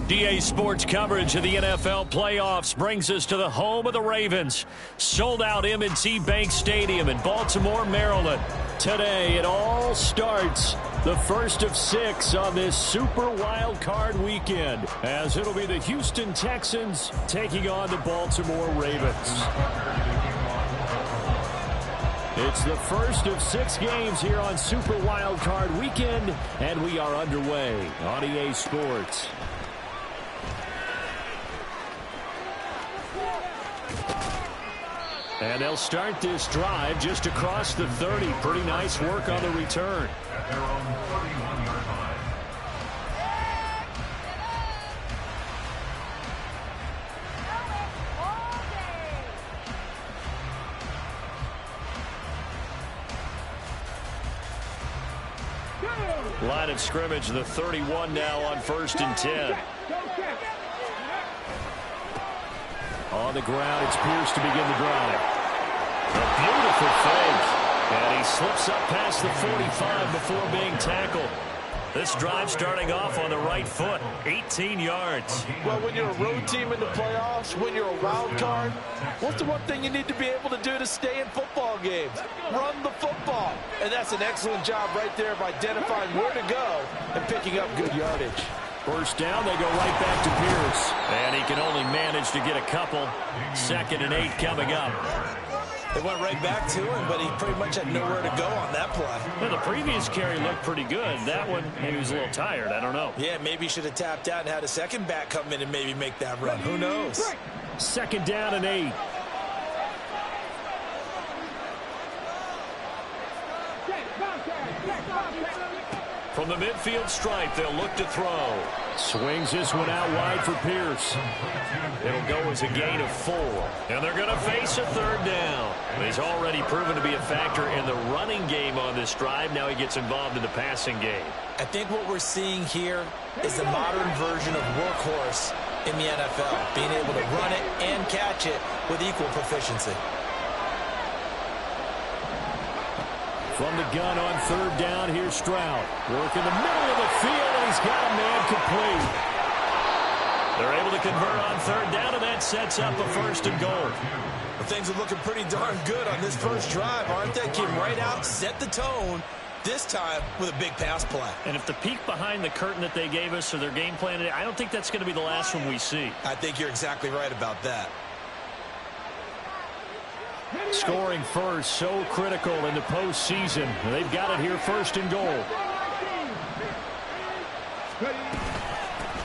DA Sports coverage of the NFL playoffs brings us to the home of the Ravens. Sold out M&T Bank Stadium in Baltimore, Maryland. Today it all starts. The first of 6 on this Super Wildcard weekend, as it'll be the Houston Texans taking on the Baltimore Ravens. It's the first of 6 games here on Super Wildcard weekend, and we are underway on EA Sports. And they'll start this drive just across the 30. Pretty nice work on the return. Line of scrimmage, the 31 now on 1st and 10. On the ground, it's Pierce to begin the drive. A beautiful fake. And he slips up past the 45 before being tackled. This drive starting off on the right foot, 18 yards. Well, when you're a road team in the playoffs, when you're a wild card, what's the one thing you need to be able to do to stay in football games? Run the football. And that's an excellent job right there of identifying where to go and picking up good yardage. First down, they go right back to Pierce. And he can only manage to get a couple. 2nd and 8 coming up. They went right back to him, but he pretty much had nowhere to go on that play. Well, the previous carry looked pretty good. That one, maybe he was a little tired. I don't know. Yeah, maybe he should have tapped out and had a second back come in and maybe make that run. Who knows? 2nd down and 8. From the midfield stripe, they'll look to throw. Swings this one out wide for Pierce. It'll go as a gain of 4. And they're going to face a 3rd down. He's already proven to be a factor in the running game on this drive. Now he gets involved in the passing game. I think what we're seeing here is the modern version of workhorse in the NFL. Being able to run it and catch it with equal proficiency. From the gun on 3rd down, here's Stroud. Work in the middle of the field, and he's got a man complete. They're able to convert on 3rd down, and that sets up a 1st and goal. Well, things are looking pretty darn good on this first drive, aren't they? Came right out, set the tone, this time with a big pass play. And if the peek behind the curtain that they gave us or their game plan today, I don't think that's going to be the last one we see. I think you're exactly right about that. Scoring first, so critical in the postseason. They've got it here, 1st and goal.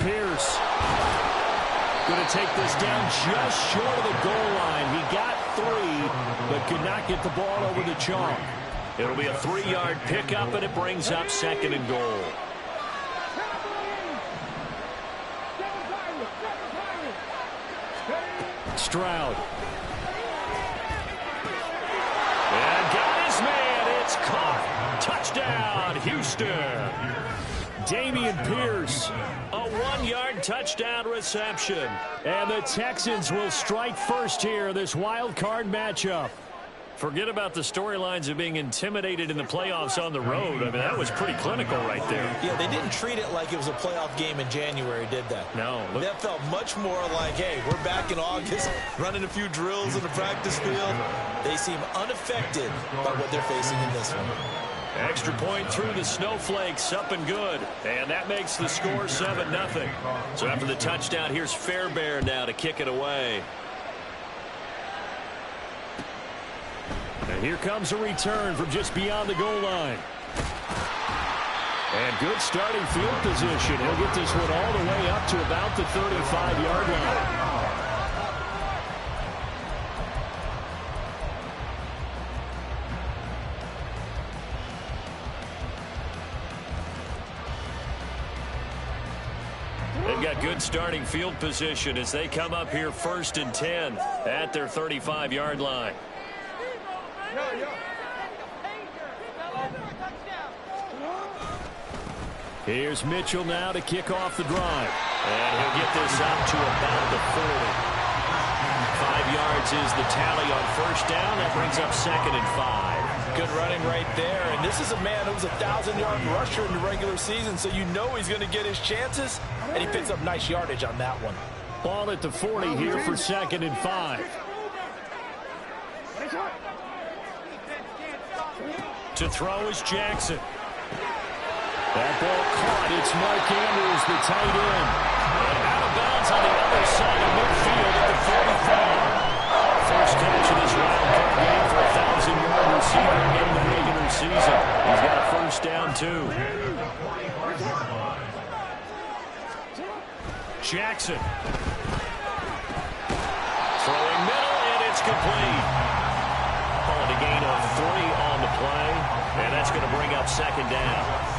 Pierce going to take this down just short of the goal line. He got 3, but could not get the ball over the chalk. It'll be a 3-yard pickup, and it brings up 2nd and goal. Stroud. And got his man. It's caught. Touchdown, Houston. Damian Pierce, a 1-yard touchdown reception. And the Texans will strike first here, this wild card matchup. Forget about the storylines of being intimidated in the playoffs on the road. I mean, that was pretty clinical right there. Yeah, they didn't treat it like it was a playoff game in January, did they? No. That felt much more like, hey, we're back in August, running a few drills in the practice field. They seem unaffected by what they're facing in this one. Extra point through the snowflakes, up and good. And that makes the score 7-0. So after the touchdown, here's Fairbairn now to kick it away. And here comes a return from just beyond the goal line. And good starting field position. He'll get this one all the way up to about the 35-yard line. They've got good starting field position as they come up here 1st and 10 at their 35-yard line. Here's Mitchell now to kick off the drive. And he'll get this up to about the 40. 5 yards is the tally on 1st down. That brings up 2nd and 5. Good running right there. And this is a man who's a 1,000-yard rusher in the regular season, so you know he's going to get his chances, and he picks up nice yardage on that one. Ball at the 40 here for 2nd and 5. To throw is Jackson. That ball caught. It's Mark Andrews, the tight end. And out of bounds on the other side of midfield at the 45. First catch of this wildcard game for a 1,000-yard receiver in the regular season. He's got a first down, too. Jackson. Throwing middle, and it's complete. Calling a gain of 3 on the play, and that's going to bring up 2nd down.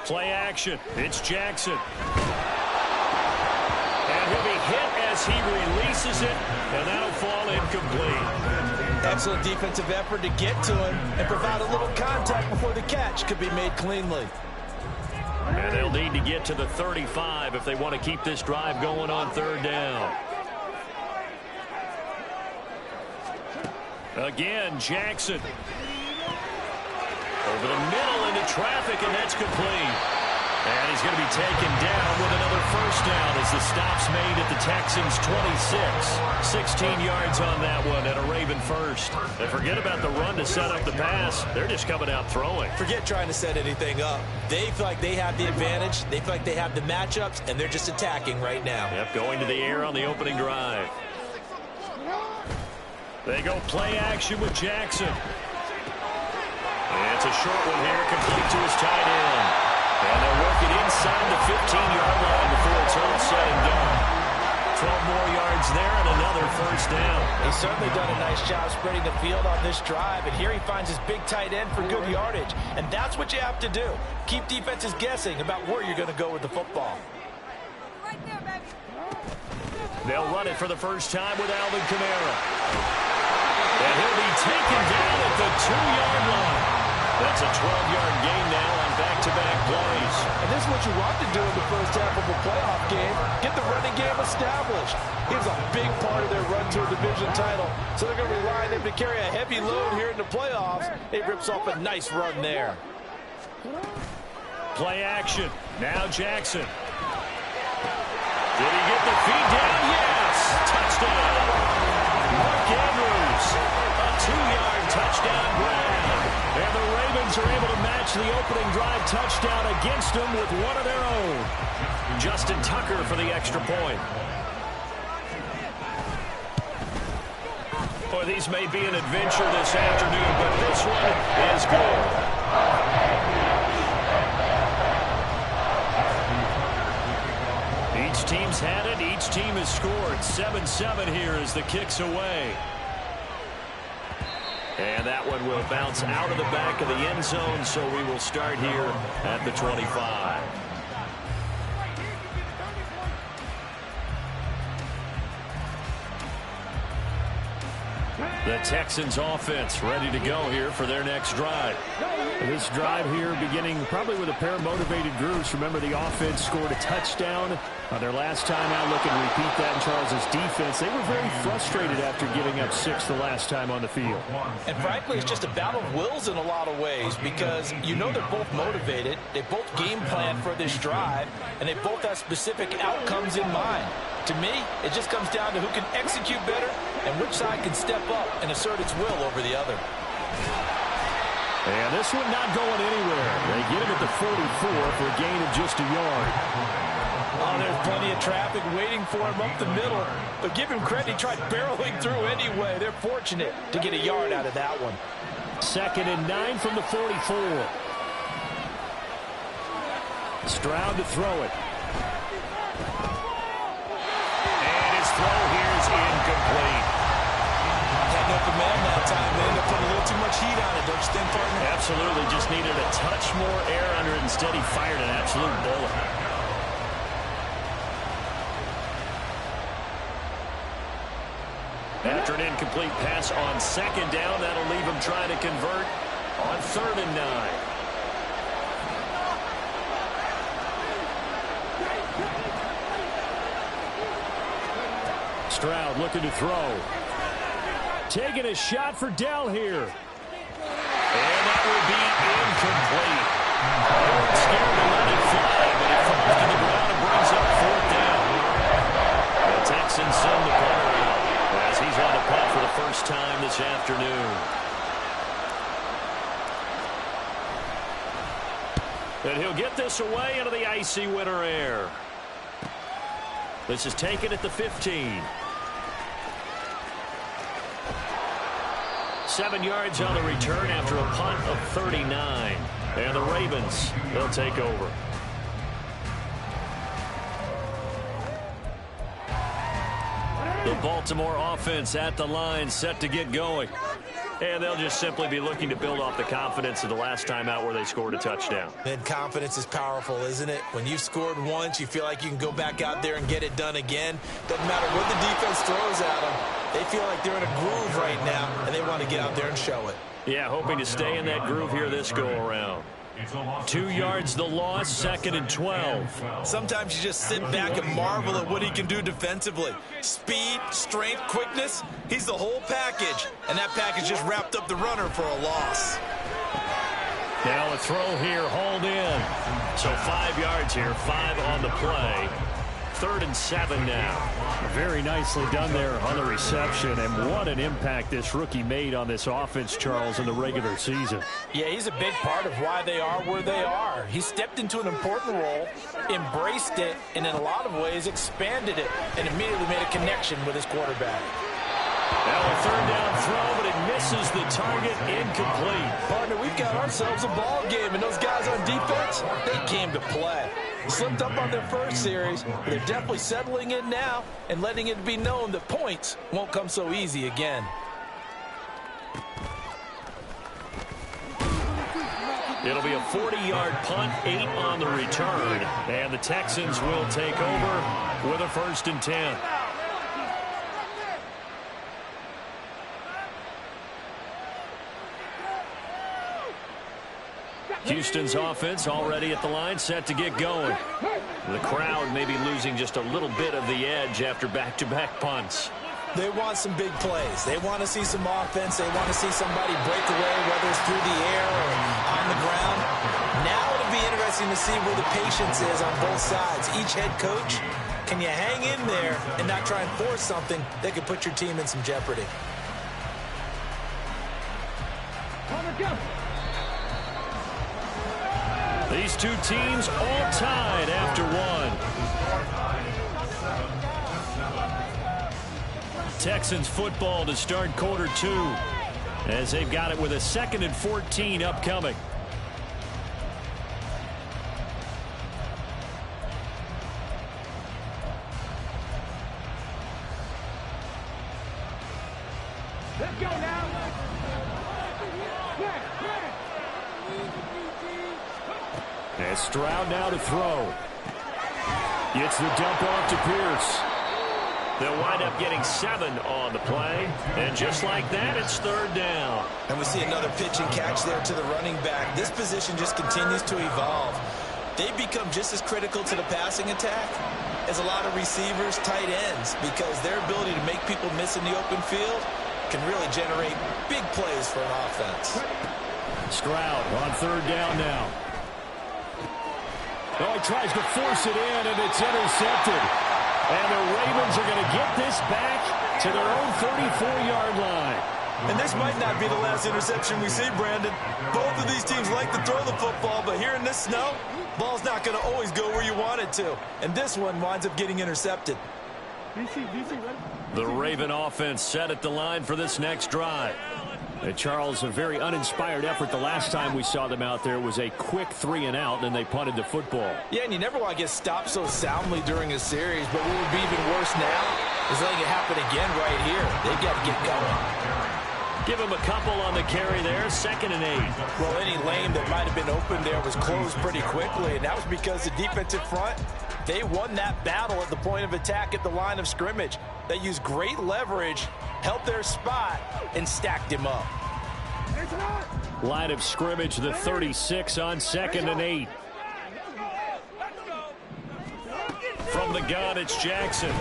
Play action. It's Jackson. And he'll be hit as he releases it, and that'll fall incomplete. Excellent defensive effort to get to him and provide a little contact before the catch could be made cleanly. And they'll need to get to the 35 if they want to keep this drive going on 3rd down. Again, Jackson. Over the middle into traffic, and that's complete. And he's going to be taken down with another first down as the stop's made at the Texans' 26. 16 yards on that one and a Raven first. And forget about the run to set up the pass. They're just coming out throwing. Forget trying to set anything up. They feel like they have the advantage. They feel like they have the matchups, and they're just attacking right now. Yep, going to the air on the opening drive. They go play action with Jackson. And it's a short one here, complete to his tight end. And they'll work it inside the 15-yard line before it's all said and done. 12 more yards there and another first down. He's certainly done a nice job spreading the field on this drive, and here he finds his big tight end for good yardage. And that's what you have to do. Keep defenses guessing about where you're going to go with the football. Right there, baby. They'll run it for the first time with Alvin Kamara. And he'll be taken down at the 2-yard line. That's a 12-yard gain now on back-to-back plays. And this is what you want to do in the first half of a playoff game. Get the running game established. He was a big part of their run to a division title. So they're going to rely on him to carry a heavy load here in the playoffs. It rips off a nice run there. Play action. Now Jackson. Did he get the feed down? Yes! Touchdown! Mark Andrews. A 2-yard touchdown grab. And the Ravens are able to match the opening drive touchdown against them with one of their own. Justin Tucker for the extra point. Boy, these may be an adventure this afternoon, but this one is good. Each team's had it. Each team has scored. 7-7 here as the kick's away. And that one will bounce out of the back of the end zone, so we will start here at the 25. The Texans offense ready to go here for their next drive. This drive here beginning probably with a pair of motivated groups. Remember, the offense scored a touchdown on their last time out. Looking to repeat that in Charles's defense. They were very frustrated after giving up 6 the last time on the field. And frankly, it's just a battle of wills in a lot of ways because you know they're both motivated. They both game plan for this drive, and they both have specific outcomes in mind. To me, it just comes down to who can execute better and which side can step up and assert its will over the other. And this one not going anywhere. They get him at the 44 for a gain of just a yard. Oh, there's plenty of traffic waiting for him up the middle. But give him credit, he tried barreling through anyway. They're fortunate to get a yard out of that one. 2nd and 9 from the 44. Stroud to throw it. And his throw here is incomplete. Had no command that time. They ended up putting a little too much heat on it, don't you think, partner? Absolutely. Just needed a touch more air under it. Instead, he fired an absolute bullet. After an incomplete pass on second down, that'll leave him trying to convert on 3rd and 9. Stroud looking to throw. Taking a shot for Dell here. And that will be incomplete. They weren't scared to let it fly, but it falls to the ground and brings up 4th down. The Texans send the punter out as he's on the punt for the first time this afternoon. And he'll get this away into the icy winter air. This is taken at the 15. 7 yards on the return after a punt of 39. And the Ravens, they'll take over. The Baltimore offense at the line, set to get going. And they'll just simply be looking to build off the confidence of the last time out where they scored a touchdown. And confidence is powerful, isn't it? When you've scored once, you feel like you can go back out there and get it done again. Doesn't matter what the defense throws at them. They feel like they're in a groove right now, and they want to get out there and show it. Yeah, hoping to stay in that groove here this go-around. 2 yards the loss, 2nd and 12. Sometimes you just sit back and marvel at what he can do defensively. Speed, strength, quickness, he's the whole package. And that package just wrapped up the runner for a loss. Now a throw here, hauled in. So 5 yards here, 5 on the play. 3rd and 7 now. Very nicely done there on the reception, and what an impact this rookie made on this offense, Charles, in the regular season. Yeah, he's a big part of why they are where they are. He stepped into an important role, embraced it, and in a lot of ways expanded it, and immediately made a connection with his quarterback. Now a 3rd down throw, but it misses the target, incomplete. Partner, we've got ourselves a ball game, and those guys on defense, they came to play. Slipped up on their first series, but they're definitely settling in now and letting it be known that points won't come so easy again. It'll be a 40-yard punt, 8 on the return, and the Texans will take over with a 1st and 10. Houston's offense already at the line, set to get going. The crowd may be losing just a little bit of the edge after back-to-back punts. They want some big plays. They want to see some offense. They want to see somebody break away, whether it's through the air or on the ground. Now it'll be interesting to see where the patience is on both sides. Each head coach, can you hang in there and not try and force something that could put your team in some jeopardy? These two teams all tied after one. Texans football to start quarter 2 as they've got it with a 2nd and 14 upcoming. Let's go now. And Stroud now to throw. Gets the dump off to Pierce. They'll wind up getting 7 on the play. And just like that, it's 3rd down. And we see another pitch and catch there to the running back. This position just continues to evolve. They become just as critical to the passing attack as a lot of receivers, tight ends, because their ability to make people miss in the open field can really generate big plays for an offense. Stroud on 3rd down now. Oh, he tries to force it in, and it's intercepted. And the Ravens are going to get this back to their own 34-yard line. And this might not be the last interception we see, Brandon. Both of these teams like to throw the football, but here in this snow, ball's not going to always go where you want it to. And this one winds up getting intercepted. The Raven offense set at the line for this next drive. And Charles, a very uninspired effort the last time we saw them out there was a quick 3-and-out, and they punted the football. Yeah, and you never want to get stopped so soundly during a series, but what would be even worse now is letting it happen again right here. They've got to get going. Give him a couple on the carry there, 2nd and 8. Well, any lane that might have been open there was closed pretty quickly, and that was because the defensive front They won that battle at the point of attack at the line of scrimmage. They used great leverage, held their spot, and stacked him up. Line of scrimmage, the 36 on 2nd and 8. From the gun, it's Jackson.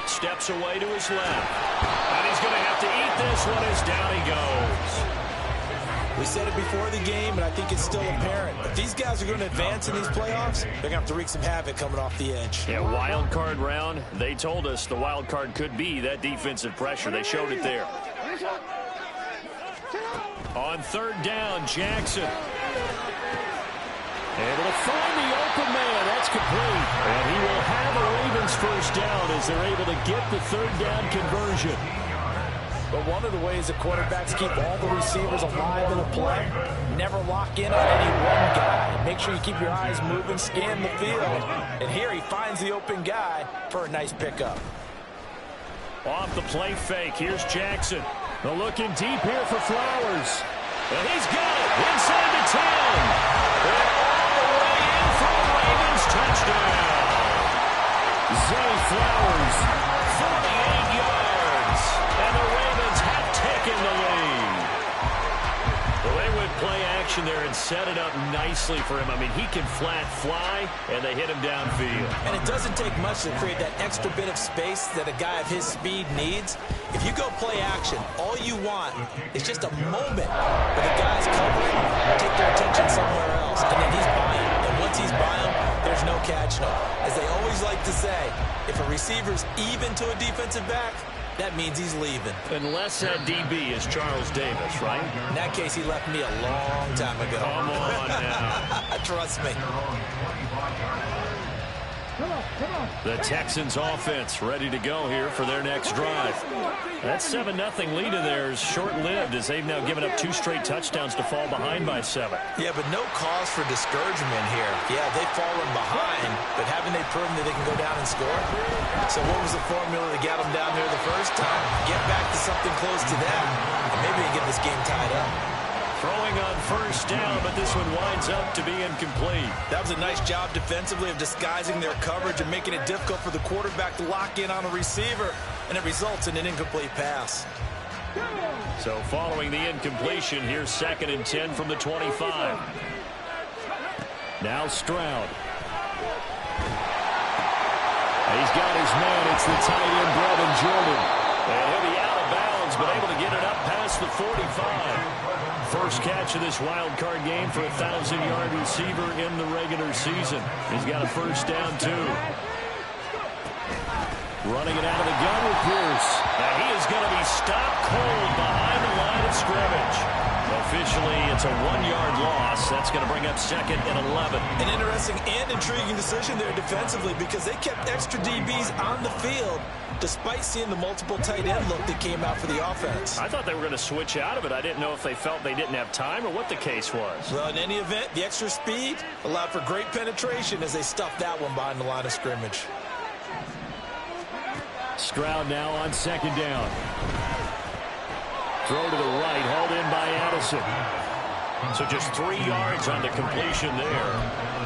Steps away to his left. And he's going to have to eat this one as down he goes. We said it before the game, and I think it's still apparent. If these guys are going to advance in these playoffs, they're going to have to wreak some havoc coming off the edge. Yeah, wild card round. They told us the wild card could be that defensive pressure. They showed it there. On 3rd down, Jackson. Able to find the open man. That's complete. And he will have a Ravens first down as they're able to get the 3rd down conversion. But one of the ways that quarterbacks keep all the receivers alive in a play, never lock in on any one guy. Make sure you keep your eyes moving, scan the field. And here he finds the open guy for a nice pickup. Off the play fake, here's Jackson. They're looking deep here for Flowers. And he's got it inside the 10. And all the way in for a Ravens touchdown. Zay Flowers, 48 yards. And the Ravens have taken the lead. Well, they would play action there and set it up nicely for him. I mean, he can flat fly, and they hit him downfield. And it doesn't take much to create that extra bit of space that a guy of his speed needs. If you go play action, all you want is just a moment where the guy's covering, take their attention somewhere else, and then he's by him. And once he's by him, there's no catching him. As they always like to say, if a receiver's even to a defensive back, that means he's leaving. Unless that DB is Charles Davis, right? In that case, he left me a long time ago. Come on now. Trust me. The Texans offense ready to go here for their next drive. That 7-0 lead of theirs short-lived as they've now given up 2 straight touchdowns to fall behind by 7. Yeah, but no cause for discouragement here. Yeah, they've fallen behind, but haven't they proven that they can go down and score? So what was the formula that got them down there the first time? Get back to something close to that, and maybe they get this game tied up. Throwing on 1st down, but this one winds up to be incomplete. That was a nice job defensively of disguising their coverage and making it difficult for the quarterback to lock in on a receiver, and it results in an incomplete pass. So following the incompletion, here's 2nd and 10 from the 25. Now Stroud. He's got his man. It's the tight end, Brevin Jordan. And he'll be out of bounds, but able to get it up past the 45. First catch of this wild card game for a 1,000-yard receiver in the regular season. He's got a first down, too. Running it out of the gun with Pierce. Now he is going to be stopped cold behind the line of scrimmage. Officially, it's a 1-yard loss. That's going to bring up 2nd and 11. An interesting and intriguing decision there defensively because they kept extra DBs on the field despite seeing the multiple tight end look that came out for the offense. I thought they were going to switch out of it. I didn't know if they felt they didn't have time or what the case was. Well, in any event, the extra speed allowed for great penetration as they stuffed that one behind the line of scrimmage. Stroud now on 2nd down. Throw to the right, hauled in by Addison. So just 3 yards on the completion there.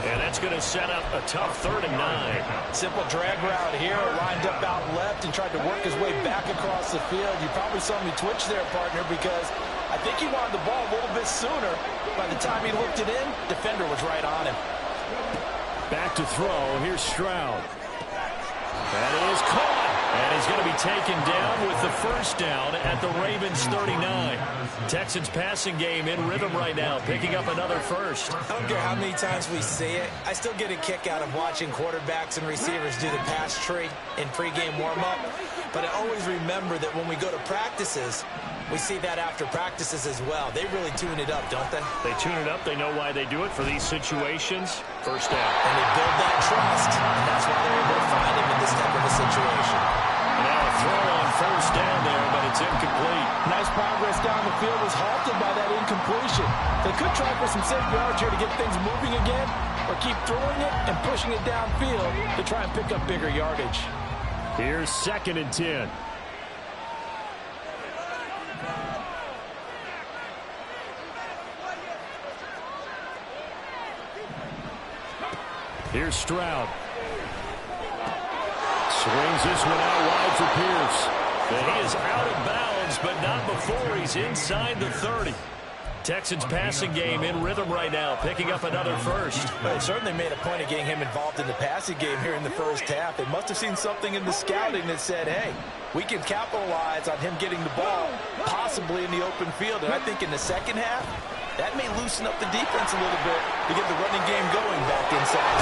And that's going to set up a tough 3rd and 9. Simple drag route here, lined up out left and tried to work his way back across the field. You probably saw me twitch there, partner, because I think he wanted the ball a little bit sooner. By the time he looked it in, defender was right on him. Back to throw. Here's Stroud. That is caught. And he's going to be taken down with the first down at the Ravens 39. Texans passing game in rhythm right now, picking up another first. I don't care how many times we see it. I still get a kick out of watching quarterbacks and receivers do the pass tree in pregame warm-up. But I always remember that when we go to practices, we see that after practices as well. They really tune it up, don't they? They tune it up. They know why they do it for these situations. First down. And they build that trust. And that's why they're able to find him in this type of a situation. Now a throw on first down there, but it's incomplete. Nice progress down the field was halted by that incompletion. They could try for some safe yards here to get things moving again, or keep throwing it and pushing it downfield to try and pick up bigger yardage. Here's 2nd and 10. Here's Stroud. Swings this one out wide for Pierce. And he is out of bounds, but not before he's inside the 30. Texans passing game in rhythm right now, picking up another first. Well, they certainly made a point of getting him involved in the passing game here in the first half. They must have seen something in the scouting that said, hey, we can capitalize on him getting the ball, possibly in the open field. And I think in the second half, that may loosen up the defense a little bit to get the running game going back inside.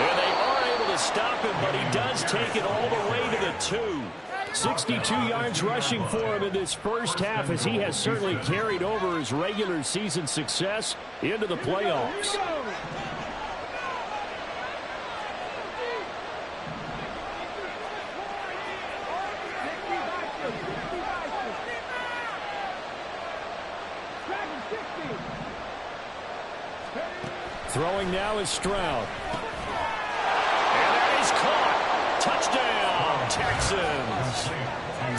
And they are able to stop him, but he does take it all the way to the 2. 62 yards rushing for him in this first half, as he has certainly carried over his regular season success into the playoffs. Throwing now is Stroud. And that is caught. Touchdown, Texans.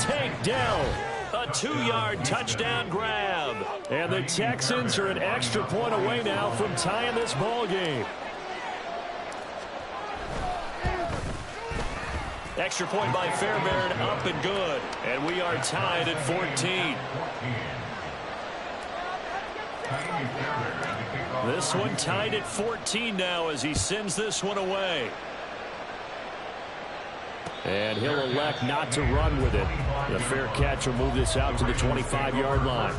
Take down. A 2-yard touchdown grab. And the Texans are an extra point away now from tying this ball game. Extra point by Fairbairn, up and good. And we are tied at 14. This one tied at 14 now as he sends this one away. And he'll elect not to run with it. The fair catch will move this out to the 25-yard line.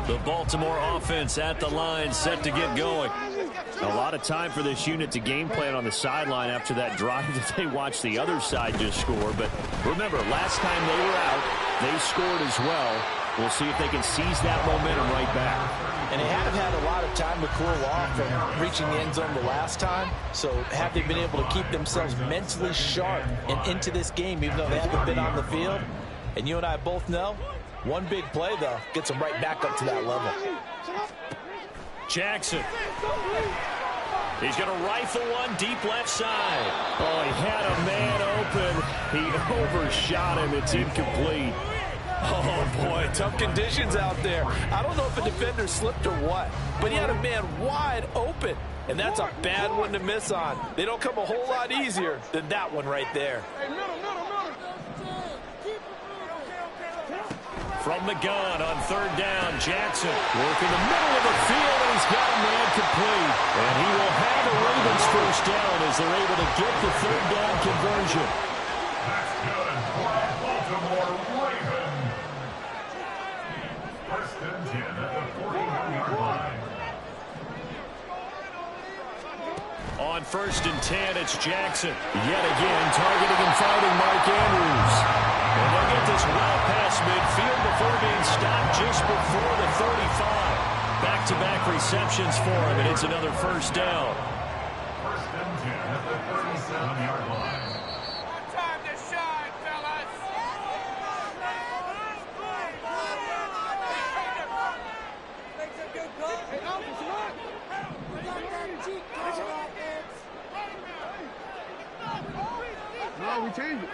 The Baltimore offense at the line, set to get going. A lot of time for this unit to game plan on the sideline after that drive that they watched the other side just score. But remember, last time they were out, they scored as well. We'll see if they can seize that momentum right back. And they have had a lot of time to cool off from reaching the end zone the last time. So have they been able to keep themselves mentally sharp and into this game, even though they haven't been on the field? And you and I both know, one big play, though, gets them right back up to that level. Jackson. He's going to rifle one deep left side. Oh, he had a man open. He overshot him. It's incomplete. Oh, boy, tough conditions out there. I don't know if a defender slipped or what, but he had a man wide open, and that's a bad one to miss on. They don't come a whole lot easier than that one right there. From the gun on third down, Jackson working the middle of the field, and he's got a man complete. And he will have the Ravens first down as they're able to get the third down conversion. That's good for the Baltimore Ravens. First and 10 at the 41-yard line. On first and 10, it's Jackson. Yet again, targeting and fighting Mark Andrews. And they'll get this well past midfield before being stopped just before the 35. Back-to-back receptions for him, and it's another first down. First and 10 at the 37-yard line. Time to shine, fellas. Make some good calls. Hey, Alpha, what? We got that cheat code offense. No, we changed it.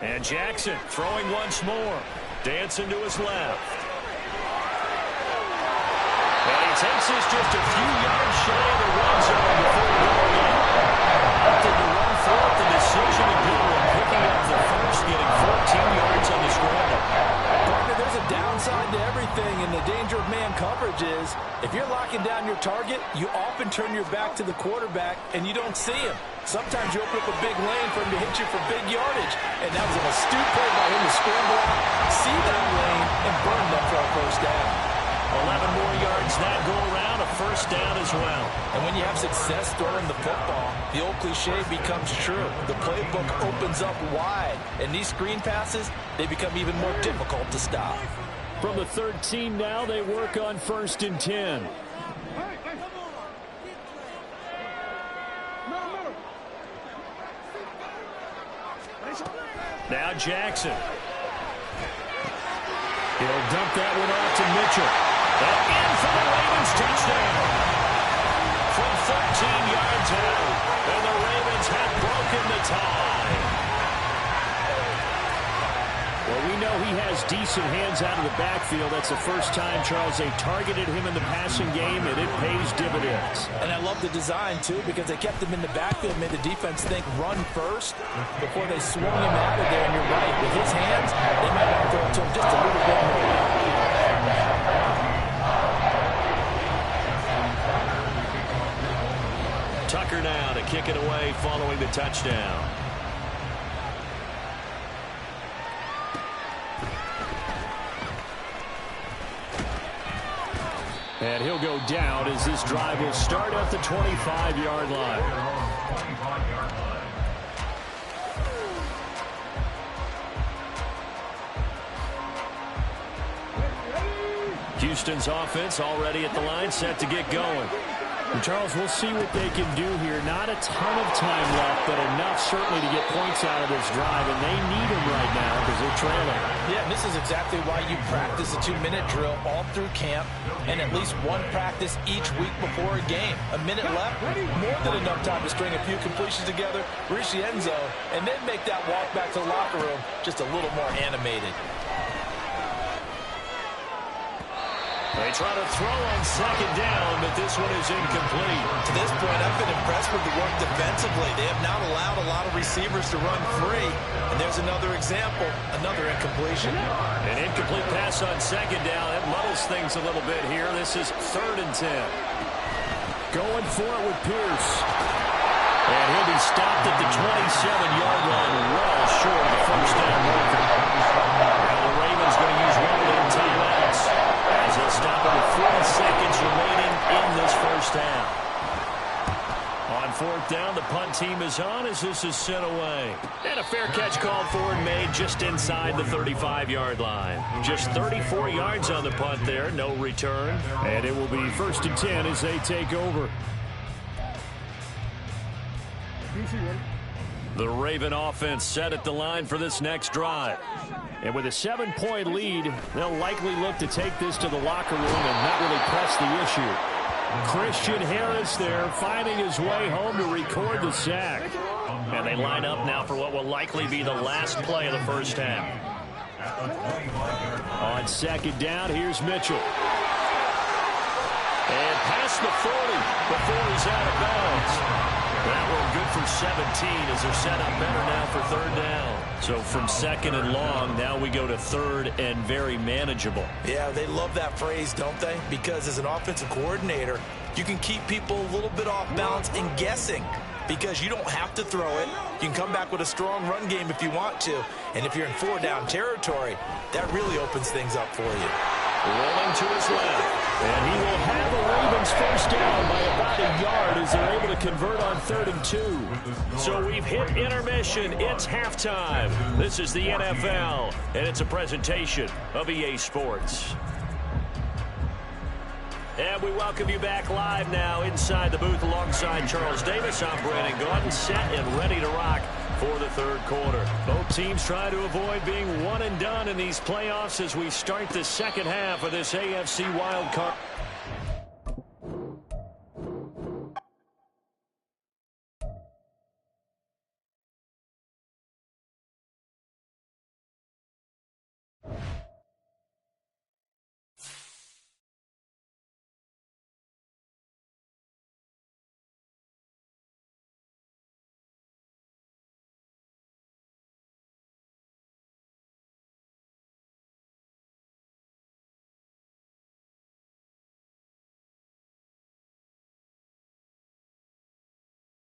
And Jackson throwing once more. Dancing to his left. And he takes this just a few yards shy of the red zone before going in. Opted to run for it, the decision to do it, picking up the first, getting 14 yards on the scramble. Partner, there's a downside to everything, and the danger of man coverage is if you're locking down your target, you often turn your back to the quarterback and you don't see him. Sometimes you open up a big lane for him to hit you for big yardage, and that was an astute play by him to scramble out, see that lane, and burn them for a first down. 11 more yards that go around, a first down as well. And when you have success throwing the football, the old cliche becomes true. The playbook opens up wide, and these screen passes, they become even more difficult to stop. From the 13 now, they work on first and 10. Now Jackson. He'll dump that one off to Mitchell. And in for the Ravens touchdown. From 13 yards out. And the Ravens have broken the tie. Well, we know he has decent hands out of the backfield. That's the first time, Charles, they targeted him in the passing game, and it pays dividends. And I love the design, too, because they kept him in the backfield, made the defense think run first before they swung him out of there. And you're right, with his hands, they might want to throw it to him just a little bit more. Tucker now to kick it away following the touchdown. And he'll go down as this drive will start at the 25-yard line. Houston's offense already at the line, set to get going. And Charles, we'll see what they can do here. Not a ton of time left, but enough certainly to get points out of this drive, and they need them right now because they're trailing. Yeah, and this is exactly why you practice a 2-minute drill all through camp and at least one practice each week before a game. A minute left, more than enough time to string a few completions together, reach the end zone, and then make that walk back to the locker room just a little more animated. They try to throw on second down, but this one is incomplete. To this point, I've been impressed with the work defensively. They have not allowed a lot of receivers to run free. And there's another example, another incompletion. An incomplete pass on second down. That muddles things a little bit here. This is 3rd and 10. Going for it with Pierce. And he'll be stopped at the 27-yard line, well short of the first down marker. Now the Ravens going to use one of their timeouts as they'll stop it with 40 seconds remaining in this first half. On 4th down, the punt team is on as this is sent away. And a fair catch called for and made just inside the 35-yard line. Just 34 yards on the punt there, no return. And it will be 1st and 10 as they take over. The Raven offense set at the line for this next drive. And with a 7-point lead, they'll likely look to take this to the locker room and not really press the issue. Christian Harris there finding his way home to record the sack. And they line up now for what will likely be the last play of the first half. On second down, here's Mitchell. And past the 40 before he's out of bounds. That one good for 17 as they're set up better now for 3rd down. So from 2nd and long, now we go to 3rd and very manageable. Yeah, they love that phrase, don't they? Because as an offensive coordinator, you can keep people a little bit off balance and guessing because you don't have to throw it. You can come back with a strong run game if you want to. And if you're in 4-down territory, that really opens things up for you. Rolling to his left. And he will have the Ravens first down by about a yard as they're able to convert on 3rd and 2. So we've hit intermission. It's halftime. This is the NFL, and it's a presentation of EA Sports. And we welcome you back live now inside the booth alongside Charles Davis. I'm Brandon Gaudin, set and ready to rock for the 3rd quarter. Both teams try to avoid being one and done in these playoffs as we start the second half of this AFC Wildcard.